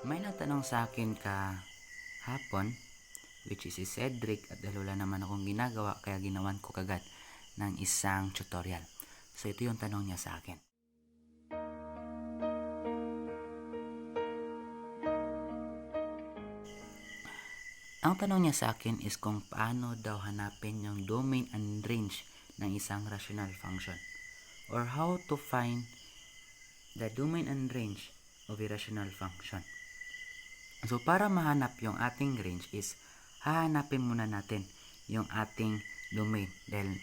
May nagtanong sa akin hapon, which is si Cedric, at dahil wala naman akong ginagawa, kaya ginawan ko kagad ng isang tutorial. So ito yung tanong niya sa akin. Ang tanong niya sa akin is kung paano daw hanapin yung domain and range ng isang rational function, or how to find the domain and range of a rational function. So para mahanap yung ating range is hahanapin muna natin yung ating domain, dahil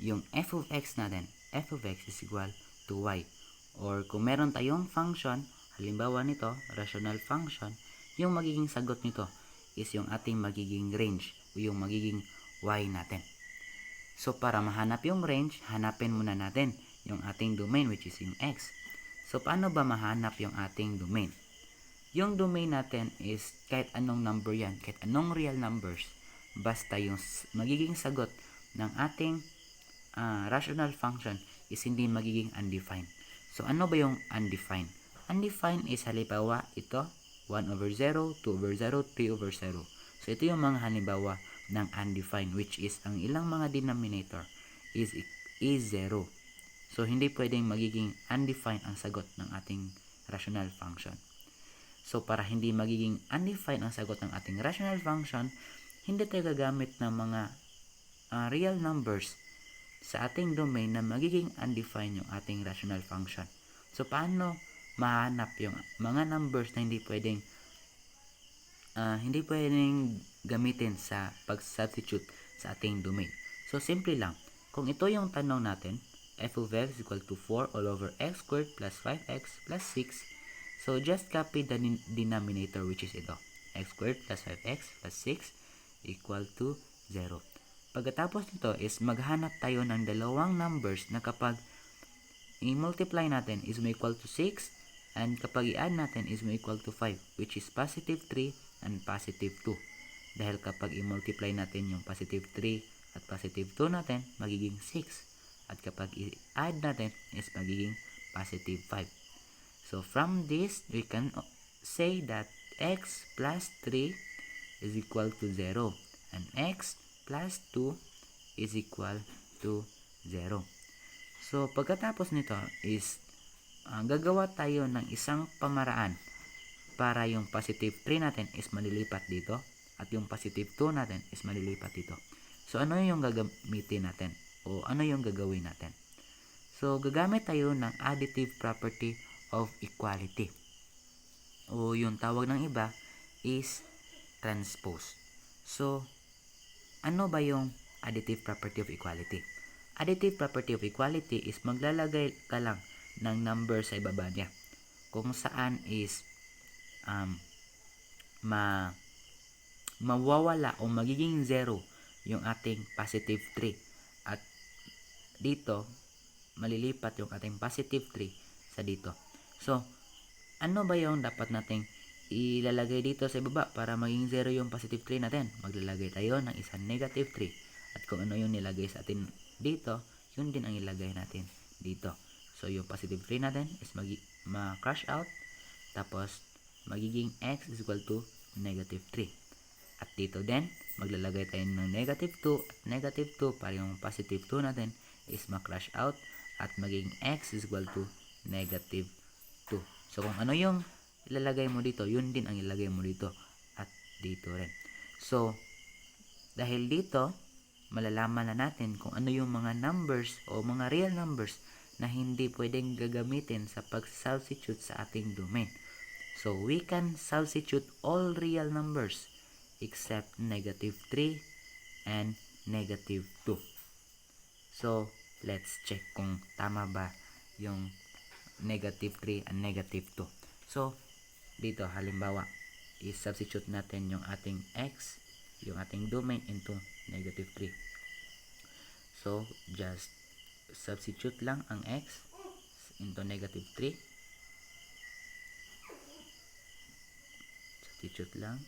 yung f of x natin, f of x is equal to y, or kung meron tayong function, halimbawa nito, rational function, yung magiging sagot nito is yung ating magiging range o yung magiging y natin. So para mahanap yung range, hanapin muna natin yung ating domain, which is yung x. So paano ba mahanap yung ating domain? Yung domain natin is kahit anong number yan, kahit anong real numbers, basta yung magiging sagot ng ating rational function is hindi magiging undefined. So ano ba yung undefined? Undefined is halimbawa ito, 1 over 0, 2 over 0, 3 over 0. So ito yung mga halimbawa ng undefined, which is ang ilang mga denominator is 0. So hindi pwedeng magiging undefined ang sagot ng ating rational function. So para hindi magiging undefined ang sagot ng ating rational function, hindi tayo gagamit ng mga real numbers sa ating domain na magiging undefined yung ating rational function. So paano mahanap yung mga numbers na hindi pwedeng gamitin sa pag-substitute sa ating domain? So simple lang. Kung ito yung tanong natin, f of x is equal to 4 all over x squared plus 5x plus 6. So just copy the denominator, which is ito, x squared plus 5x plus 6 equal to 0. Pagkatapos nito is maghanap tayo ng dalawang numbers na kapag i-multiply natin is may equal to 6, and kapag i-add natin is may equal to 5, which is positive 3 and positive 2. Dahil kapag i-multiply natin yung positive 3 at positive 2 natin, magiging 6. At kapag i-add natin is magiging positive 5. So from this, we can say that x plus 3 is equal to 0 and x plus 2 is equal to 0. So pagkatapos nito is gagawa tayo ng isang pamaraan para yung positive 3 natin is malilipat dito at yung positive 2 natin is malilipat dito. So ano yung gagamitin natin o ano yung gagawin natin? So gagamit tayo ng additive property of equality, o yung tawag ng iba is transpose. So ano ba yung additive property of equality? Additive property of equality is maglalagay ka lang ng number sa ibaba niya kung saan is mawawala o magiging 0 yung ating positive 3 at dito malilipat yung ating positive 3 sa dito. So ano ba yung dapat nating ilalagay dito sa ibaba para maging 0 yung positive 3 natin? Maglalagay tayo ng isang negative 3. At kung ano yung nilagay sa atin dito, yun din ang ilagay natin dito. So yung positive 3 natin is ma-crush out. Tapos magiging x is equal to negative 3. At dito din, maglalagay tayo ng negative 2 at negative 2 para yung positive 2 natin is ma-crush out at magiging x is equal to negative 2. So kung ano yung ilalagay mo dito, yun din ang ilagay mo dito at dito rin. So dahil dito, malalaman na natin kung ano yung mga numbers o mga real numbers na hindi pwedeng gagamitin sa pag-substitute sa ating domain. So we can substitute all real numbers except negative 3 and negative 2. So let's check kung tama ba yung negative 3 and negative 2. So dito halimbawa i-substitute natin yung ating x, yung ating domain into negative 3. So just substitute lang ang x into negative 3. Substitute lang.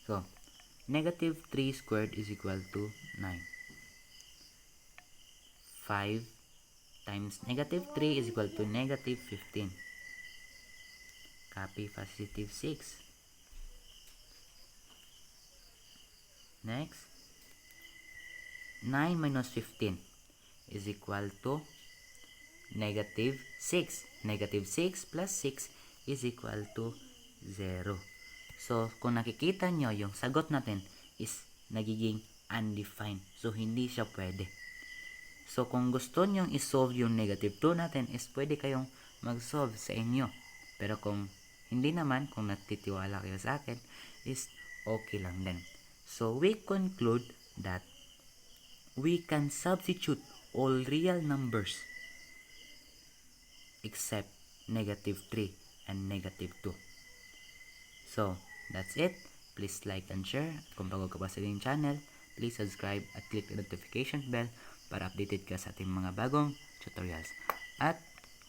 So negative 3 squared is equal to 9. 5 times negative 3 is equal to negative 15. Copy positive 6. Next, 9 minus 15 is equal to negative 6. Negative 6 plus 6 is equal to 0. So, kung nakikita nyo, yung sagot natin is nagiging undefined. So, hindi siya pwede. So, kung gusto nyo isolve yung negative 2 natin, is pwede kayong mag-solve sa inyo. Pero kung hindi naman, kung natitiwala kayo sa akin, is okay lang din. So, we conclude that we can substitute all real numbers except negative 3 and negative 2. So, that's it. Please like and share. Kung bago ka pa sa ating channel, please subscribe at click the notification bell para updated ka sa ating mga bagong tutorials. At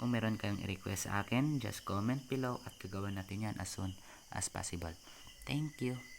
kung meron kayong i-request sa akin, just comment below at gagawin natin yan as soon as possible. Thank you.